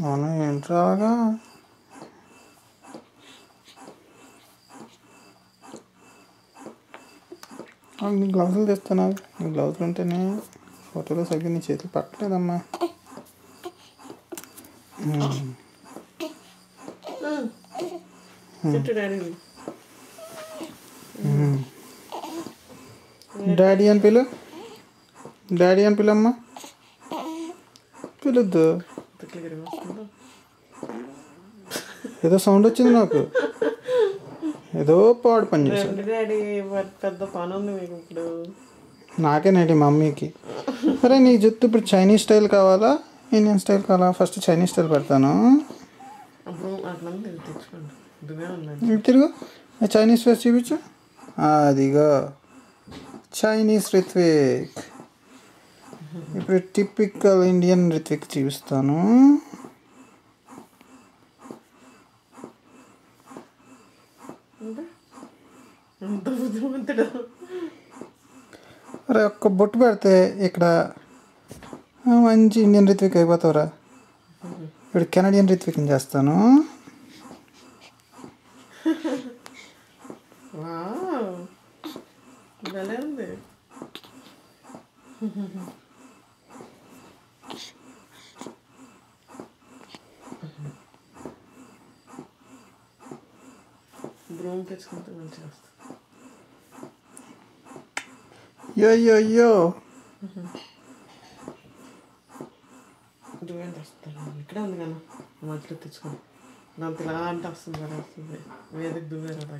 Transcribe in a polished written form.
అవును ఏంట్రాగా నీ గ్లౌజులు తెస్తున్నా. నీ గ్లౌజులు ఉంటేనే ఫోటోలో సరిగ్గా నీ చేతులు పట్టలేదమ్మా. డాడీ అని పిలు, డాడీ అని పిలమ్మా. పిలుద్దు, ఏదో సౌండ్ వచ్చింది నాకు, ఏదో పాడు పని చేశాడు. పెద్ద పని ఉంది మీకు ఇప్పుడు. నాకేనండి మమ్మీకి. సరే నీ జుట్టు ఇప్పుడు చైనీస్ స్టైల్ కావాలా ఇండియన్ స్టైల్ కావాలా? ఫస్ట్ చైనీస్ స్టైల్ పెడతాను. తిరుగు, చైనీస్ ఫేస్ చూపించు. అదిగో చైనీస్ రిత్విక్. ఇప్పుడు టిపికల్ ఇండియన్ రిత్విక్ చూపిస్తాను. అరే ఒక్క బొట్టు పెడితే ఇక్కడ మంచి ఇండియన్ రిత్విక్ అయిపోతావురా. ఇప్పుడు కెనడియన్ రిత్విక్ చేస్తాను. బ్రూమ్ తెచ్చుకుంటే మంచిగా వస్తుంది. యో యో యో దువ్వెంత వస్తుంది ఇక్కడే ఉంది కదా మధ్యలో తెచ్చుకోండి. దాంతో ఇలా అంటే వస్తుంది కదా, వస్తుంది మీదకి దువ్వేరా.